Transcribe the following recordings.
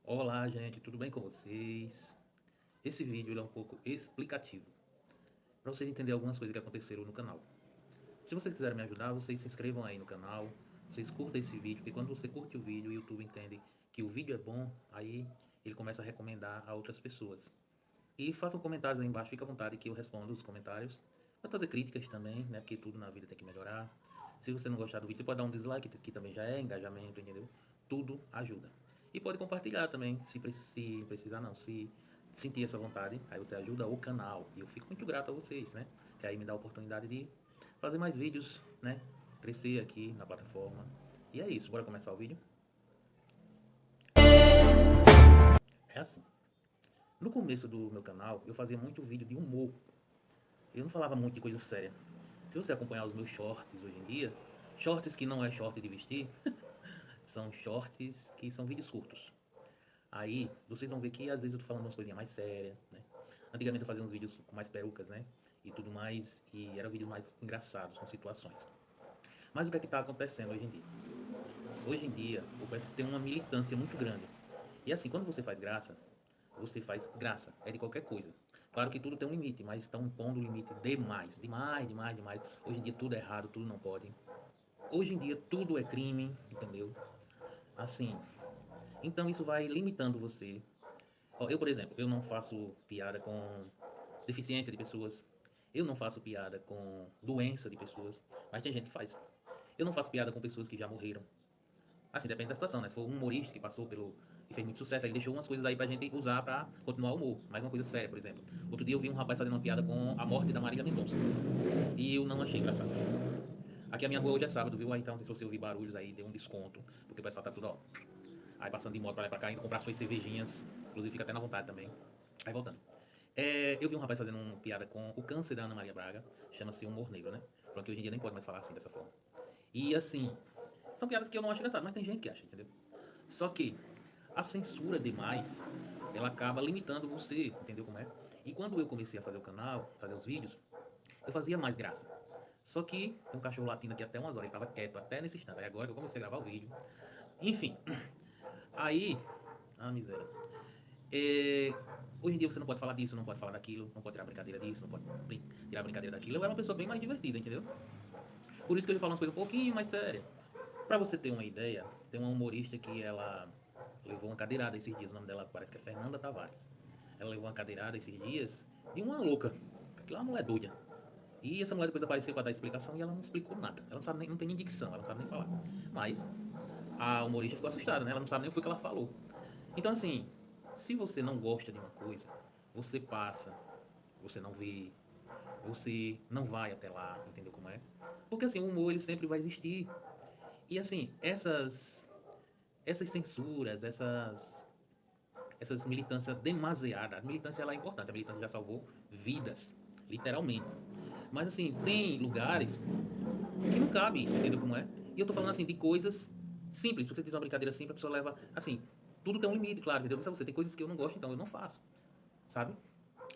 Olá, gente, tudo bem com vocês? Esse vídeo ele é um pouco explicativo, para vocês entenderem algumas coisas que aconteceram no canal. Se vocês quiserem me ajudar, vocês se inscrevam aí no canal, vocês curtam esse vídeo, porque quando você curte o vídeo, o YouTube entende que o vídeo é bom, aí ele começa a recomendar a outras pessoas. E façam comentários aí embaixo, fica à vontade que eu respondo os comentários. Pode fazer críticas também, né, porque tudo na vida tem que melhorar. Se você não gostar do vídeo, você pode dar um dislike, que também já é engajamento, entendeu? Tudo ajuda. E pode compartilhar também, se precisar não, se sentir essa vontade, aí você ajuda o canal. E eu fico muito grato a vocês, né? Que aí me dá a oportunidade de fazer mais vídeos, né? Crescer aqui na plataforma. E é isso, bora começar o vídeo? É assim. No começo do meu canal, eu fazia muito vídeo de humor. Eu não falava muito de coisa séria. Se você acompanhar os meus shorts hoje em dia, shorts que não é short de vestir, são shorts que são vídeos curtos. Aí, vocês vão ver que às vezes eu tô falando umas coisinhas mais sérias, né? Antigamente eu fazia uns vídeos com mais perucas, né? E tudo mais, e eram vídeos mais engraçados, com situações. Mas o que é que tá acontecendo hoje em dia? Hoje em dia, o PS tem uma militância muito grande. E assim, quando você faz graça, é de qualquer coisa. Claro que tudo tem um limite, mas estão impondo o limite demais, demais, demais, demais. Hoje em dia tudo é errado, tudo não pode. Hoje em dia tudo é crime, entendeu? Assim, então isso vai limitando você. Eu, por exemplo, eu não faço piada com deficiência de pessoas. Eu não faço piada com doença de pessoas, mas tem gente que faz. Eu não faço piada com pessoas que já morreram. Assim, depende da situação, né? Se for um humorista que passou pelo e fez muito sucesso, ele deixou umas coisas aí pra gente usar pra continuar o humor. Mais uma coisa séria, por exemplo. Outro dia eu vi um rapaz fazendo uma piada com a morte da Marília Mendonça. E eu não achei engraçado. Aqui a minha rua hoje é sábado, viu? Aí então, se você ouvir barulhos aí, dê um desconto. Porque o pessoal tá tudo, ó. Aí passando de moto pra lá e pra cá, indo comprar suas cervejinhas. Inclusive fica até na vontade também. Aí voltando. Eu vi um rapaz fazendo uma piada com o câncer da Ana Maria Braga. Chama-se humor negro, né? Pronto, que hoje em dia nem pode mais falar assim, dessa forma. E assim, são piadas que eu não acho engraçado, mas tem gente que acha, entendeu? Só que a censura demais, ela acaba limitando você, entendeu como é? E quando eu comecei a fazer o canal, fazer os vídeos, eu fazia mais graça. Só que tem um cachorro latindo aqui até umas horas, ele tava quieto até nesse instante. Aí agora que eu comecei a gravar o vídeo. Enfim, aí. Ah, miséria. É, hoje em dia você não pode falar disso, não pode falar daquilo, não pode tirar brincadeira disso, não pode tirar brincadeira daquilo. Eu era uma pessoa bem mais divertida, entendeu? Por isso que eu falo umas coisas um pouquinho mais sérias. Pra você ter uma ideia, tem uma humorista que ela levou uma cadeirada esses dias, o nome dela parece que é Fernanda Tavares. Ela levou uma cadeirada esses dias de uma louca, aquela é uma mulher doida. E essa mulher depois apareceu para dar explicação e ela não explicou nada. Ela não sabe nem, não tem nem dicção, ela não sabe nem falar. Mas a humorista ficou assustada, né? Ela não sabe nem o que ela falou. Então assim, se você não gosta de uma coisa, você passa, você não vê, você não vai até lá, entendeu como é? Porque assim, o humor ele sempre vai existir. E assim, essas censuras, essas militâncias demasiadas, a militância ela é importante, a militância já salvou vidas, literalmente. Mas assim, tem lugares que não cabe isso, entendeu como é? E eu tô falando assim de coisas simples, você diz uma brincadeira simples, a pessoa leva, assim, tudo tem um limite, claro, entendeu? Você tem coisas que eu não gosto, então eu não faço, sabe?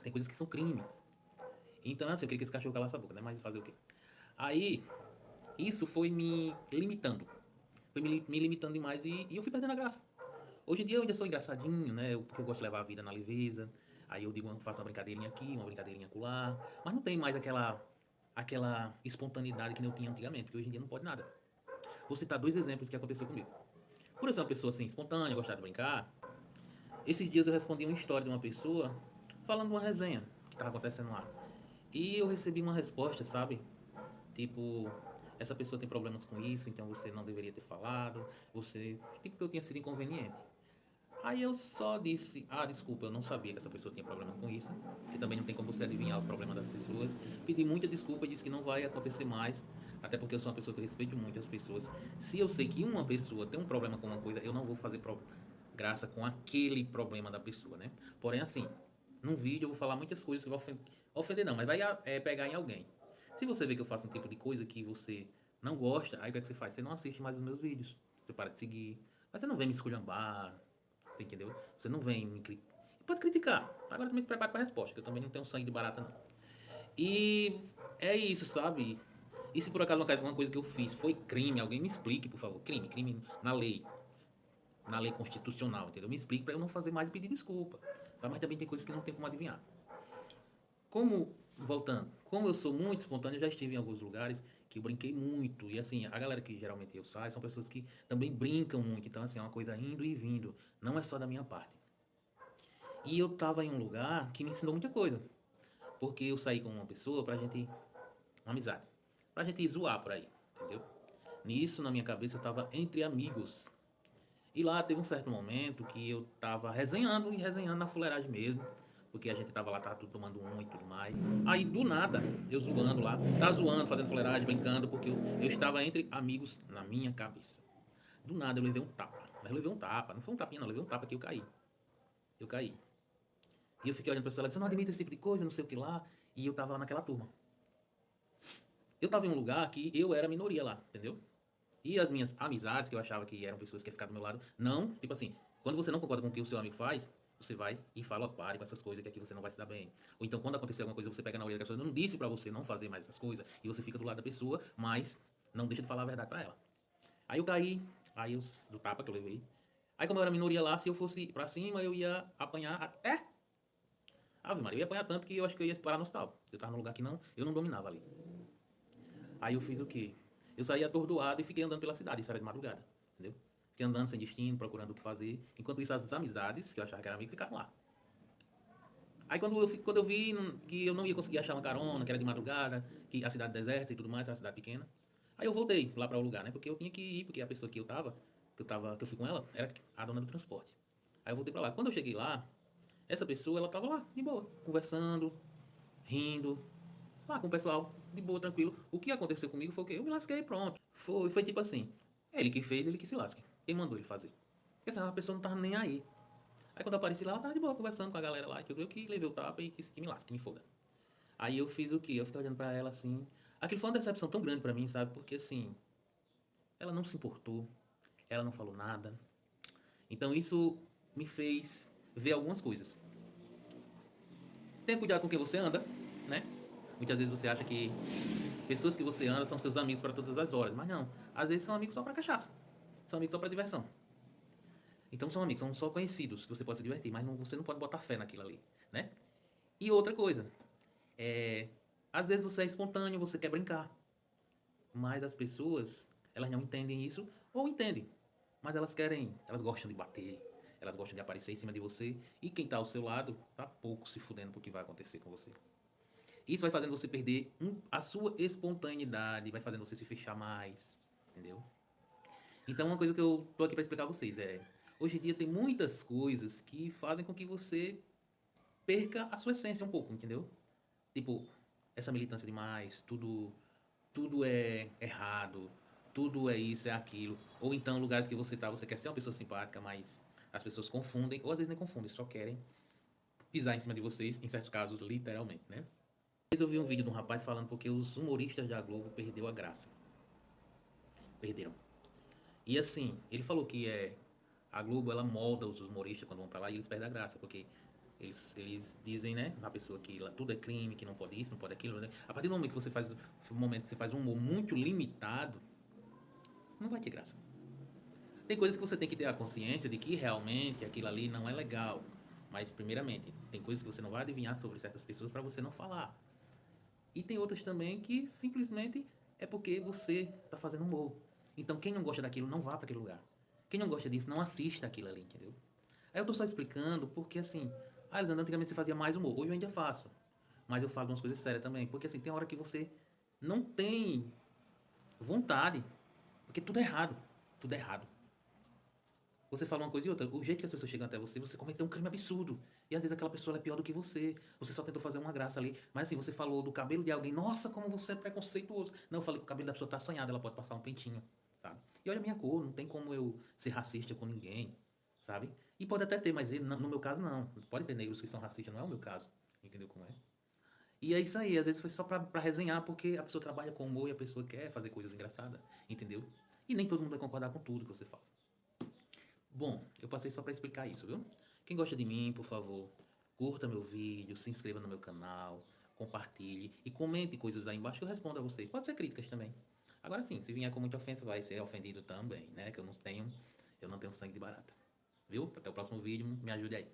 Tem coisas que são crimes. Então, assim, eu queria que esse cachorro calasse a boca, né? Mas fazer o quê? Aí, isso foi me limitando. Foi me limitando demais e eu fui perdendo a graça. Hoje em dia eu ainda sou engraçadinho, né? Porque eu gosto de levar a vida na leveza. Aí eu digo, eu faço uma brincadeirinha aqui, uma brincadeirinha acolá. Mas não tem mais aquela espontaneidade que eu tinha antigamente, porque hoje em dia não pode nada. Vou citar dois exemplos que aconteceu comigo. Por eu ser uma pessoa assim, espontânea, gostar de brincar, esses dias eu respondi uma história de uma pessoa falando de uma resenha que estava acontecendo lá. E eu recebi uma resposta, sabe? Tipo, essa pessoa tem problemas com isso, então você não deveria ter falado. Você. Tipo, que eu tinha sido inconveniente. Aí eu só disse, desculpa, eu não sabia que essa pessoa tinha problema com isso, que também não tem como você adivinhar os problemas das pessoas. Pedi muita desculpa e disse que não vai acontecer mais, até porque eu sou uma pessoa que respeito muito as pessoas. Se eu sei que uma pessoa tem um problema com uma coisa, eu não vou fazer graça com aquele problema da pessoa, né? Porém, assim, num vídeo eu vou falar muitas coisas que vão ofender não, mas vai pegar em alguém. Se você vê que eu faço um tipo de coisa que você não gosta, aí o que é que você faz? Você não assiste mais os meus vídeos, você para de seguir, mas você não vem me esculhambar, entendeu? Você não vem me criticar. Pode criticar. Agora também se prepare para a resposta, que eu também não tenho sangue de barata, não. E é isso, sabe? E se por acaso uma coisa que eu fiz foi crime, alguém me explique, por favor. Crime na lei. na lei constitucional, entendeu? Me explique para eu não fazer mais e pedir desculpa. Tá? Mas também tem coisas que não tem como adivinhar. Voltando, como eu sou muito espontâneo, eu já estive em alguns lugares que eu brinquei muito. E assim, a galera que geralmente eu saio são pessoas que também brincam muito. Então, assim, é uma coisa indo e vindo. Não é só da minha parte. E eu tava em um lugar que me ensinou muita coisa. Porque eu saí com uma pessoa pra gente. Uma amizade. Pra gente zoar por aí, entendeu? Nisso, na minha cabeça, eu tava entre amigos. E lá teve um certo momento que eu tava resenhando e resenhando na fuleiragem mesmo. Porque a gente tava lá, tava tudo tomando um e tudo mais. Aí do nada, eu zoando lá, tá zoando, fazendo fuleiragem, brincando, porque eu estava entre amigos na minha cabeça. Do nada eu levei um tapa. Mas eu levei um tapa, não foi um tapinha, não, eu levei um tapa que eu caí. Eu caí. E eu fiquei olhando pra pessoa, você não admite esse tipo de coisa, não sei o que lá. E eu tava lá naquela turma. Eu tava em um lugar que eu era minoria lá, entendeu? E as minhas amizades, que eu achava que eram pessoas que iam ficar do meu lado, não, tipo assim, quando você não concorda com o que o seu amigo faz, você vai e fala, pare com essas coisas que aqui você não vai se dar bem. Ou então, quando acontecer alguma coisa, você pega na orelha da pessoa, não disse pra você não fazer mais essas coisas, e você fica do lado da pessoa, mas não deixa de falar a verdade pra ela. Aí eu caí, do tapa que eu levei. Aí como eu era minoria lá, se eu fosse pra cima, eu ia apanhar até... Ave Maria, eu ia apanhar tanto que eu acho que eu ia parar no hospital. Eu tava num lugar que eu não dominava ali. Aí eu fiz o quê? Eu saí atordoado e fiquei andando pela cidade, isso era de madrugada, entendeu? Fiquei andando sem destino, procurando o que fazer. Enquanto isso, as amizades, que eu achava que eram amigos, ficaram lá. Aí quando eu vi que eu não ia conseguir achar uma carona, que era de madrugada, que a cidade deserta e tudo mais, era uma cidade pequena, aí eu voltei lá para o lugar, né? Porque eu tinha que ir, porque a pessoa que eu fui com ela, era a dona do transporte. Aí eu voltei para lá. Quando eu cheguei lá, essa pessoa, ela tava lá, de boa, conversando, rindo, lá com o pessoal, de boa, tranquilo. O que aconteceu comigo foi o quê? Eu me lasquei, pronto. Foi tipo assim, ele que fez, ele que se lasque. Quem mandou ele fazer? Porque essa pessoa não tava nem aí. Aí quando eu apareci lá, ela tava de boa, conversando com a galera lá, que eu que levei o tapa e que me lasque, que me foda. Aí eu fiz o quê? Eu fiquei olhando pra ela assim. Aquilo foi uma decepção tão grande pra mim, sabe? Porque assim, ela não se importou, ela não falou nada. Então isso me fez ver algumas coisas. Tenha cuidado com quem você anda, né? Muitas vezes você acha que pessoas que você anda são seus amigos para todas as horas, mas não. Às vezes são amigos só para cachaça, são amigos só para diversão. Então são amigos, são só conhecidos que você pode se divertir, mas você não pode botar fé naquilo ali, né? E outra coisa, é, às vezes você é espontâneo, você quer brincar, mas as pessoas, elas não entendem isso, ou entendem, mas elas gostam de bater, elas gostam de aparecer em cima de você, e quem tá ao seu lado tá pouco se fudendo pro que vai acontecer com você. Isso vai fazendo você perder a sua espontaneidade, vai fazendo você se fechar mais, entendeu? Então, uma coisa que eu tô aqui para explicar a vocês é: hoje em dia tem muitas coisas que fazem com que você perca a sua essência um pouco, entendeu? Tipo, essa militância demais, tudo é errado, tudo é isso, é aquilo. Ou então, lugares que você tá, você quer ser uma pessoa simpática, mas as pessoas confundem, ou às vezes nem confundem, só querem pisar em cima de vocês, em certos casos, literalmente, né? Eu vi um vídeo de um rapaz falando porque os humoristas da Globo perdeu a graça. Perderam. E assim, ele falou que a Globo ela molda os humoristas quando vão pra lá e eles perdem a graça, porque eles dizem, né, na pessoa que lá tudo é crime, que não pode isso, não pode aquilo, né? A partir do momento que você faz um humor muito limitado, não vai ter graça. Tem coisas que você tem que ter a consciência de que realmente aquilo ali não é legal. Mas primeiramente, tem coisas que você não vai adivinhar sobre certas pessoas para você não falar. E tem outras também que simplesmente é porque você tá fazendo humor. Então quem não gosta daquilo não vá para aquele lugar. Quem não gosta disso não assista aquilo ali, entendeu? Aí eu tô só explicando porque assim, Alexandre, antigamente você fazia mais humor, hoje eu ainda faço. Mas eu falo umas coisas sérias também, porque assim, tem hora que você não tem vontade, porque tudo é errado, tudo é errado. Você fala uma coisa e outra, o jeito que as pessoas chegam até você, você cometeu um crime absurdo. E às vezes aquela pessoa é pior do que você. Você só tentou fazer uma graça ali. Mas assim, você falou do cabelo de alguém, nossa, como você é preconceituoso. Não, eu falei que o cabelo da pessoa tá assanhado, ela pode passar um pentinho, sabe? E olha a minha cor, não tem como eu ser racista com ninguém, sabe? E pode até ter, mas no meu caso não. Pode ter negros que são racistas, não é o meu caso. Entendeu como é? E é isso aí, às vezes foi só pra resenhar, porque a pessoa trabalha com humor e a pessoa quer fazer coisas engraçadas, entendeu? E nem todo mundo vai concordar com tudo que você fala. Bom, eu passei só para explicar isso, viu? Quem gosta de mim, por favor, curta meu vídeo, se inscreva no meu canal, compartilhe e comente coisas aí embaixo que eu respondo a vocês. Pode ser críticas também. Agora sim, se vier com muita ofensa, vai ser ofendido também, né? Que eu não tenho sangue de barata. viu? Até o próximo vídeo, me ajude aí.